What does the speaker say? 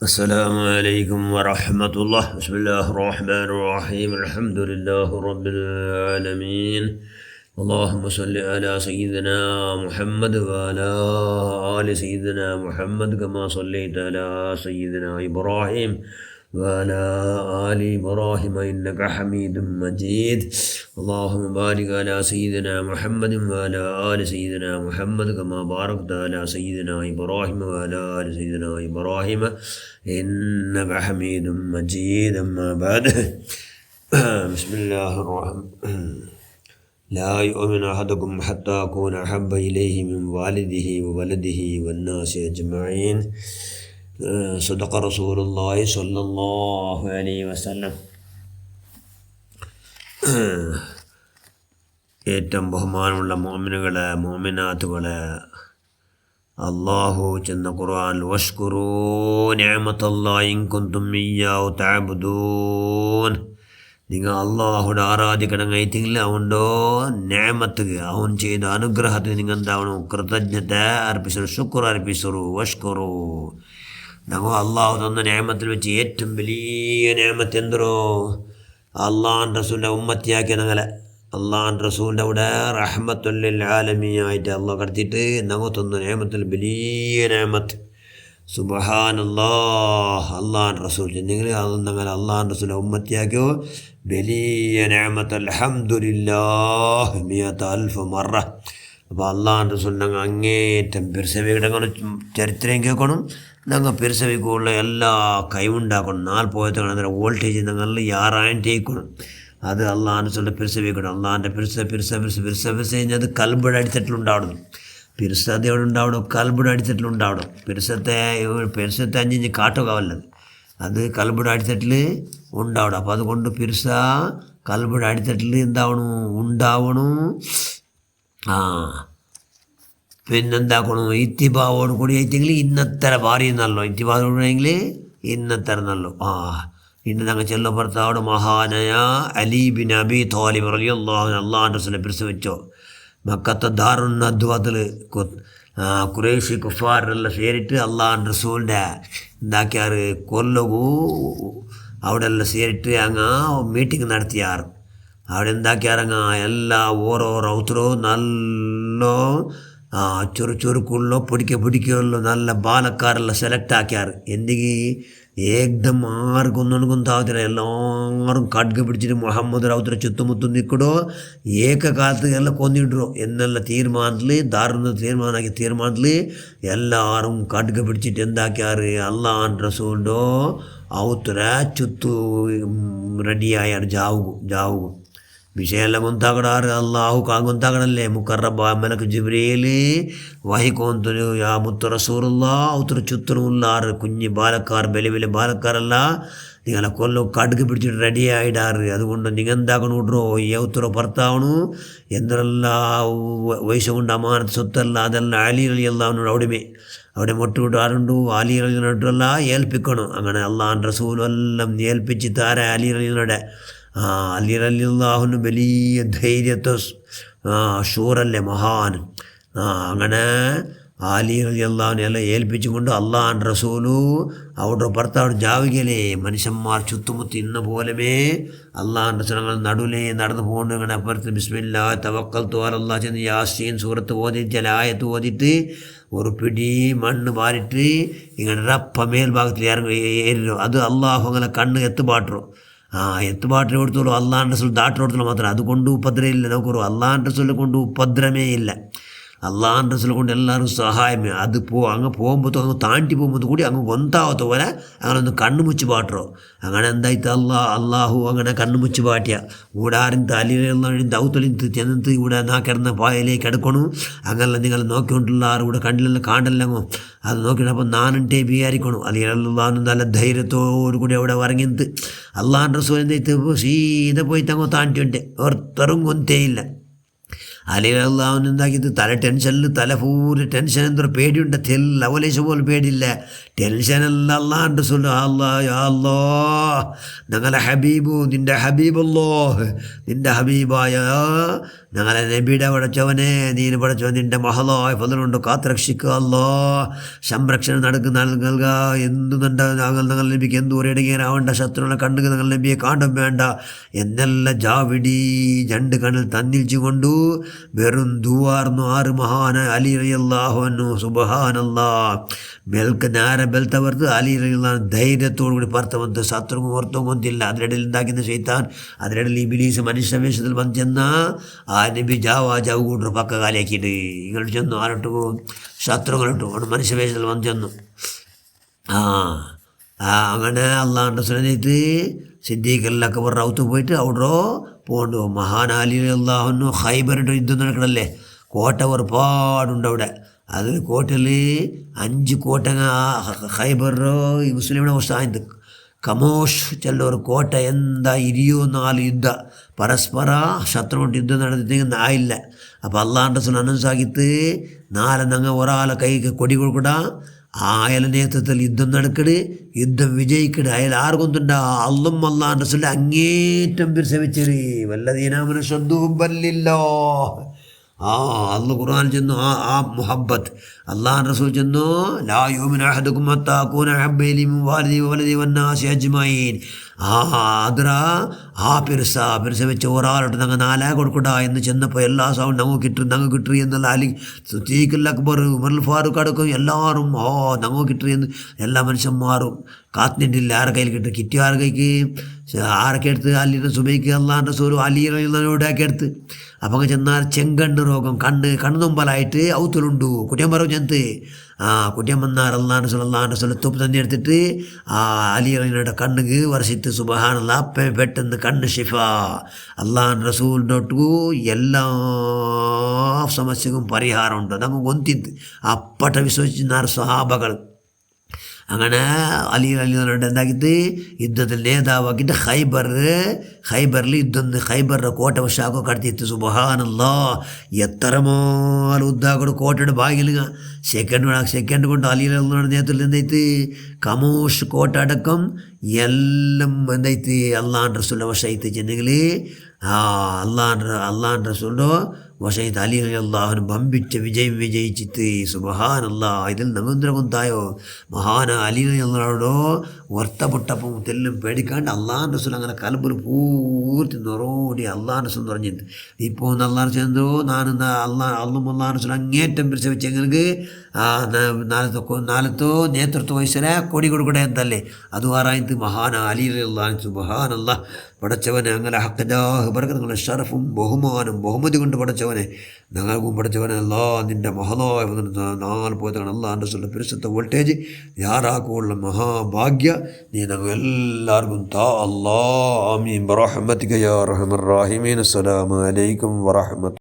السلام عليكم ورحمة الله. بسم الله الرحمن الرحيم. الحمد لله رب العالمين. اللهم صل على سيدنا محمد وعلى آل سيدنا محمد كما صليت على سيدنا إبراهيم وعلى آل إبراهيم إنك حميد مجيد. اللهم بارك على سيدنا محمد وعلى آل سيدنا محمد كما باركت على سيدنا إبراهيم وعلى آل سيدنا إبراهيم إنك حميد مجيد. أما بعد بسم الله الرحمن. لا يؤمن أحدكم حتى أكون أحب إليه من والده وولده والناس أجمعين. صدق رسول الله صلى الله عليه وسلم. ഏറ്റവും ബഹുമാനമുള്ള മുഅ്മിനുകളെ മുഅ്മിനാത്തുകളെ, അല്ലാഹു ചെന്ന ഖുർആൻ വഷ്കുറൂ നിഅമത്തല്ലാഹി ഇൻ കുൻതും ഇയ്യാഹു തഅബുദൂൻ. നിങ്ങൾ അള്ളാഹുടെ ആരാധിക്കണം കഴിത്തില്ല അവണ്ടോ ന്യാമത്തുക അവൻ ചെയ്ത അനുഗ്രഹത്തിന് നിങ്ങൾ എന്താവണം കൃതജ്ഞത അർപ്പിച്ചു ശുക്ർ അർപ്പിച്ചു വഷ്കുറു. നമ്മൾ അള്ളാഹു തന്ന ന്യാമത്തിൽ വെച്ച് ഏറ്റവും വലിയ ന്യാമത്ത് എന്തോ അള്ളാഹ് റസൂലിൻ്റെ ഉമ്മത്തിയാക്കിയ ഞങ്ങളെ അള്ളാഹ് റസൂലിൻ്റെ അവിടെ റഹ്മത്തുൽ ആലമീനായിട്ട് അള്ളാഹ് കടത്തിയിട്ട് ഞങ്ങൾ തന്ന ന്യാമത്തിൽ വലിയ ന്യാമത്ത്. സുബ്ഹാനല്ലാഹ്. അള്ളാഹ് റസൂൽ നിങ്ങൾ ഞങ്ങൾ അള്ളാഹ് റസൂലിനെ ഉമ്മത്തിയാക്കിയോ വലിയ ന്യാമത്ത്. അൽഹംദുലില്ലാഹ് മിഅത അൽഫ് മറ. അപ്പോൾ അള്ളാഹ് റസൂൽ ഞങ്ങൾ അങ്ങേറ്റം പിർസവിയുടെ ചരിത്രം കേൾക്കണം. ഞങ്ങൾ പിർസവിക്കുള്ള എല്ലാ കൈവുണ്ടാക്കണം. 40 വോൾട്ടേജ് ഞങ്ങൾ യാറായിട്ടേക്കണം. അത് അള്ളാഹ് റസൂലിൻ്റെ പിർസവിക്കണം. അള്ളാഹിൻ്റെ പിർസ കഴിഞ്ഞത് കൽബിടെ അടിത്തട്ടിലുണ്ടാവണം. പിർസത് എവിടെ ഉണ്ടാവണം? കൽബിടെ അടിത്തട്ടിലുണ്ടാവണം. പിർസത്തെ 5 കാട്ടുകാവല്ലത് അത് കൽബിടെ അടിത്തട്ടിൽ ഉണ്ടാവണം. അപ്പോൾ അതുകൊണ്ട് പിർസ കൽബിടെ അടിത്തട്ടിൽ എന്താവണം? ഉണ്ടാവണം. പിന്നെന്താക്കണം? ഇത്തിബാവോട് കൂടി ആയിട്ടെങ്കിൽ ഇന്നത്തര ഭാര്യയെന്നല്ലോ. ഇത്തിബാവോട് കൂടിയെങ്കിൽ ഇന്നത്തര എന്നല്ലോ. ഇന്ന് ഞങ്ങൾ ചെല്ലപ്പുറത്ത് മഹാനായ അലി ബിൻ അബി ത്വാലിബ് റളിയല്ലാഹു അൻഹു അള്ളാഹു റസൂലിനെ പിരിച്ചു മക്കത്തെ ദാറുൻ നദ്വത്തിൽ ഖുറൈശി കുഫാറെല്ലാം ಸೇರಿಟ್ಟು അള്ളാഹു റസൂലിൻ്റെ എന്താക്കിയാറ് കൊല്ലകൂ അവിടെ എല്ലാം ಸೇರಿಟ್ಟು അങ്ങ് മീറ്റിംഗ് നടത്തിയാറ്. അവിടെ എന്താക്കിയാറങ്ങ എല്ലാ ഓരോ റൗത്തരോ നല്ല ചുറുക്കുള്ളോ പിടിക്കുള്ളോ നല്ല ബാലക്കാരെല്ലാം സെലക്ട് ആക്കിയാറ്. എന്തെങ്കിലും ഏകദം ആർക്കും ഒന്നും താവത്തില്ല. എല്ലാവരും കಡ್ಗ പിടിച്ചിട്ട് മുഹമ്മദ് റൗത്തര ചുത്തുമുത്തും നിൽക്കടോ ഏകകാലത്ത് എല്ലാം കൊന്നിടോ എന്നെല്ലാം തീരുമാനത്തിൽ ധാരണ തീരുമാനത്തിൽ എല്ലാവരും കಡ್ಗ പിടിച്ചിട്ട് എന്താക്കിയാറ് അള്ളാഹ് റസൂലിൻ്റെ ഔത്തര ചുത്തു റെഡിയായാറ്. ജാവുകു വിഷയെല്ലാം ഗൊಂತಾಗಡಾರು ಅಲ್ಲಾಹು ಗొಂತಾಗಡಲ್ಲೇ ಮುಕರ್ರಬ ಮಲಕ್ ಜಿಬ್ರೀಲ್ ವಹಿಕೊಂತನು ಯಾ ಮುತ್ತು ರಸೂಲುಲ್ಲಾ ಔತರ ചുത്തനും ഉള്ളാറ് കുഞ്ഞ് ബാലക്കാർ വലിയ ബാലക്കാരല്ല നിങ്ങളെ കൊല്ലം കಡ್ಗ പിടിച്ചിട്ട് റെഡി ആയിടാറ്. അതുകൊണ്ട് നിങ്ങൾ എന്താക്കണം വിട്രോ ഈ ഔത്തര ഭർത്താവണു എന്തെല്ലാം വയസ്സു കൊണ്ട് അമാനത്ത് സ്വത്തല്ല അതെല്ലാം അലി റളിയല്ലാഹു അവിടെ മുട്ടുവിട്ടാറുണ്ടു. അലി റളിയല്ലാഹുവിനോടല്ല ഏൽപ്പിക്കണം. അങ്ങനെ അള്ളാഹു റസൂലും എല്ലാം ഏൽപ്പിച്ച് താര അലി റളിയല്ലാഹുവിനോടെ. അലി റളിയല്ലാഹുവിന് വലിയ ധൈര്യത്തെ ഷൂറല്ലേ മഹാൻ. അങ്ങനെ അലി റളിയല്ലാഹുവിനെ എല്ലാം ഏൽപ്പിച്ചുകൊണ്ട് അള്ളാഹു റസൂലു അവിടെ ഭർത്താവ് ജാവുകയിലെ മനുഷ്യന്മാർ ചുത്തുമുത്തി ഇന്ന പോലമേ അള്ളാഹു റസൂൽ നടുവിലേ നടന്നു പോകുന്നു. അങ്ങനെ അപ്പുറത്ത് ബിസ്മില്ലാഹി തവക്കൽതു അലല്ലാഹ് ചെന്ന് യാസീൻ സൂറത്ത് ഓതി ചില ആയത്ത് ഓതിയിട്ട് ഒരു പിടി മണ്ണ് വാരിട്ട് ഇങ്ങനെ റപ്പ മേൽഭാഗത്തിൽ ഏറില്ലോ. അത് അള്ളാഹു അങ്ങനെ കണ്ണ് എത്തുപാട്ടോ എത്തുപാട്ടിന് കൊടുത്തോളൂ. അള്ളാഹ് റസൂൽ ദാട്ട് കൊടുത്തോളൂ മാത്രം. അതുകൊണ്ട് ഉപദ്രവം ഇല്ല. നോക്കൂ, അള്ളാഹ് റസൂലിനെ കൊണ്ട് ഉപദ്രവമേ ഇല്ല. അള്ളാഹ് റസൂലിനെ കൊണ്ട് എല്ലാവരും സഹായമേ. അത് അങ്ങ് പോകുമ്പോൾ അങ്ങ് താണ്ടി പോകുമ്പോൾ കൂടി അങ്ങ് ഗൊಂತಾവത്ത പോലെ അങ്ങനെ ഒന്ന് കണ്ണു മുച്ച് പാട്ടോ. അങ്ങനെ എന്തായിട്ട് അള്ളാഹു അങ്ങനെ കണ്ണു മുച്ച് പാട്ടിയ ഊടാരും തലയിൽ ദൗത്തലിൻ ചെന്നിട്ട് ഇവിടെ കിടന്ന പായലേക്ക് എടുക്കണു. അങ്ങനെ നിങ്ങൾ നോക്കിക്കൊണ്ടുള്ള ഇവിടെ കണ്ടില്ല കാണ്ടല്ലോ അത് നോക്കിയിട്ട് അപ്പം നാനുണ്ടേ വിചാരിക്കണു. അല്ലെങ്കിൽ നല്ല ധൈര്യത്തോടു കൂടി അവിടെ ഇറങ്ങിയത് അള്ളാഹ് റസൂൽ എന്തായിട്ട് സീത പോയിട്ട് അങ്ങ് താണ്ടിയുണ്ട് ഓർത്തറും ഗൊಂತേയില്ല. അലി റളിയല്ലാഹു എന്താക്കിയത് തല ടെൻഷനിൽ തല പൂര് ടെൻഷൻ എന്തോ പേടിയുണ്ട്. ലവലേശ പോലും പേടിയില്ല. ടെൻഷനല്ല അള്ളാഹ് റസൂൽ ഞങ്ങളെ ഹബീബു നിൻ്റെ ഹബീബല്ലോ നിൻ്റെ ഹബീബായ ഞങ്ങളെ നബിയുടെ പടച്ചവനെ, നീന് പടച്ചവൻ നിൻ്റെ മഹലായ ഫضലുകൊണ്ട് കാത്തുരക്ഷിക്കുക അല്ലോ. സംരക്ഷണം നൽകുക. എന്തു ഞങ്ങൾ നബിക്ക് എന്തു ഒരിടങ്ങേരാവേണ്ട, ശത്രുവിനെ കണ്ണുകൾ ഞങ്ങൾ നബിയെ കാണും വേണ്ട എന്നെല്ലാം ജാവിടി രണ്ട് കണ്ണിൽ തന്നിൽച്ചുകൊണ്ടു വെറും ദുവാർന്നു 6 മഹാന അലി റളിയല്ലാഹു അൻഹു. സുബ്ഹാനല്ലാ. നേരെ ಬೆಲ್ತವರ್ದು ಅಲಿ ಧೈರ್ಯത്തോടു കൂടി പുറത്തുവന്ന് ശത്രുവും ഓർത്തും ഒന്നില്ല. അതിനിടയിൽ ഉണ്ടാക്കുന്ന ശൈത്താൻ, അതിനിടയിൽ ഇബ്ലീസ് മനുഷ്യ വേഷത്തിൽ വന്ന് ചെന്ന ആ നബി ജാവ് കൂട്ടർ പക്ക കാലിയാക്കിയിട്ട് ഇങ്ങോട്ട് ചെന്നു. ആരോട്ട് ശത്രുക്കളിട്ടു. അവിടെ മനുഷ്യ വേഷത്തിൽ വന്ന് ചെന്നു. അങ്ങനെ അള്ളാഹുൻ്റെ സുന്നത്ത് സിദ്ദീഖിലൊക്കെ പറഞ്ഞ ഔത്ത് പോയിട്ട് അവിടെ പോകണ്ടു. മഹാനാലി അള്ളാഹുന്നു ഖൈബറിൻ്റെ യുദ്ധം നടക്കണല്ലേ, കോട്ട ഒരുപാടുണ്ട് അവിടെ. അത് കോട്ടയിൽ 5 കോട്ട ഖൈബറോ ഈ മുസ്ലിമിനെ അവസാനത്ത് കമോഷ് ചെല്ലൊരു കോട്ട എന്താ 24 ಯುದ್ಧ ಪರಸ್ಪರ ಶತ್ರುಗೊಂಡು ಯುದ್ಧ ನಡೆದಿದ್ದ ಆಯಿಲ್ಲ. അപ്പോൾ അള്ളാഹുൻ്റെ റസൂൽ അനൗൺസ് ആക്കിയിട്ട് നാളെ ഞങ്ങൾ ഒരാളെ കൈക്ക് കൊടി കൊടുക്കട, അയാളെ നേതൃത്വത്തിൽ യുദ്ധം നടക്കട്, യുദ്ധം വിജയിക്കട്. അയാൾ ആർക്കൊന്നുണ്ട അള്ളും അള്ളാഹുൻ്റെ റസൂൽ അങ്ങേറ്റം പിരിസവിച്ചത് വല്ലദീനാമനു ശദ്ദുഹുബ്ബല്ലില്ലോ. അള്ളാഹു ഖുർആൻ ചെന്നു ആ മുഹബ്ബത്ത് അള്ളാഹുൻ്റെ റസൂൽ ചെന്നു ലാ യുമിനു അഹദുക്കും ഹത്താ അകൂന അഹബ്ബ ഇലൈഹി മിൻ വാലിദിഹി വവലദിഹി വന്നാസി അജ്മഈൻ. അതിര പിരിസ വെച്ച് ഒരാളോട്ട് ഞങ്ങൾ 4 കൊടുക്കട എന്ന് ചെന്നപ്പോൾ എല്ലാ സൗണ്ട് ഞങ്ങൾ കിട്ടു എന്നുള്ള അലി സിദ്ദീഖുൽ അക്ബർ ഉമറുൽ ഫാറൂഖ് അടക്കം എല്ലാവരും ഞങ്ങൾ കിട്ടു എന്ന് എല്ലാ മനുഷ്യന്മാരും കാത്തിനിട്ടില്ല. ആരെ കയ്യിൽ കിട്ടും? കിട്ടി ആരെ കൈക്ക്? ആരൊക്കെ എടുത്ത്? അലിയുടെ സുബൈക്ക് അള്ളാഹുൻ്റെ റസൂൽ അലി റളിയല്ലാഹുവിനോടൊക്കെ എടുത്ത്. അപ്പം ചെന്നാൽ ചെങ്കണ്ണ് രോഗം, കണ്ണുമ്പലായിട്ട് ഔത്തുലുണ്ടു. കുട്ടിയൻ പറഞ്ഞു ചെന്ത് കുട്ടിയൻ വന്നാൽ അള്ളാഹുൻ്റെ റസൂൽ തുപ്പ് തന്നെ എടുത്തിട്ട് അലി റളിയുടെ കണ്ണുക്ക് വർഷിത്ത് സുബ്ഹാനല്ലാഹ് പെട്ടെന്ന് കണ്ണ് ഷിഫ. അള്ളാഹുൻ്റെ റസൂലിനോട്ടു എല്ലാ സമസ്യക്കും പരിഹാരമുണ്ട്. നമുക്ക് ഒന്നിത്ത് അപ്പട്ട വിശ്വസിച്ചിരുന്ന സ്വഹാബകൾ. അങ്ങനെ അലി റളിയല്ലാഹു എന്താക്കിയിട്ട് യുദ്ധത്തിൽ നേതാവാക്കിയിട്ട് ഖൈബറിൽ ഖൈബറിൻ്റെ കോട്ട വശാക്കോ കടത്തിയിട്ട്. സുബ്ഹാനല്ലാഹ്. എത്രമാൽ ഉദ്ധാക്കോട് കോട്ടയുടെ ഭാഗ്യം സെക്കൻഡ് കൊണ്ട് അലി റളിയല്ലാഹുവിൻ്റെ നേതൃത്വത്തിൽ എന്തായിട്ട് കമോഷ് കോട്ട അടക്കം എല്ലാം എന്തായിട്ട് അള്ളാഹുൻ്റെ റസൂലിൻ്റെ വശമായിട്ട് ചെന്നെങ്കിൽ അള്ളാഹുൻ്റെ റസൂലിൻ്റെ വശമായിട്ട് അലി റളിയല്ലാഹുവിന് ബമ്പിച്ച വിജയം വിജയിച്ചിട്ട്. സുബ്ഹാനല്ലാഹ്. ഇതിൽ നമേന്ദ്രകുന്തായോ മഹാന അലി റളിയല്ലാഹുവിനോടോ വർത്തപ്പെട്ടപ്പം തെല്ലും പേടിക്കാണ്ട് അള്ളാഹുൻ്റെ റസൂൽ അങ്ങനെ കലമ്പുൽ പൂർത്തി നിറോടി അള്ളാഹുൻ്റെ റസൂൽ പറഞ്ഞിട്ട് ഇപ്പോൾ അള്ളാഹു ചെന്തോ നാനും അള്ളാഹുൻ്റെ റസൂൽ അങ്ങേറ്റം പിരിച്ചവെച്ചെങ്ങൾക്ക് നാലത്തോ നേതൃത്വ വഹിച്ചരെ കൊടി കൊടുക്കട്ടെ എന്തല്ലേ അത് ആറായത് മഹാന അലി റളിയല്ലാഹു. സുബ്ഹാനല്ലാഹ്. പടച്ചവനെ അങ്ങനെ ഹക്കജാഹ് ബർക്കത്ത് നിങ്ങളുടെ ഷറഫും ബഹുമാനും ബഹുമതി കൊണ്ട് പടച്ചവനെ ഞങ്ങൾക്കും പടച്ചവനെ അല്ലാ നിൻ്റെ മഹലായ 4 പോയതാണ് അള്ളാഹുൻ്റെ റസൂലിൻ്റെ പരിശുദ്ധ വോൾട്ടേജ് യാറാക്കുള്ള മഹാഭാഗ്യ നീ ഞങ്ങൾ എല്ലാവർക്കും താ അല്ലാ. ആമീൻ ബിറഹ്മതിക യാ അർഹമർ റഹീമീൻ. അസ്സലാമു അലൈക്കും വറഹ്മത്തുള്ളാഹി.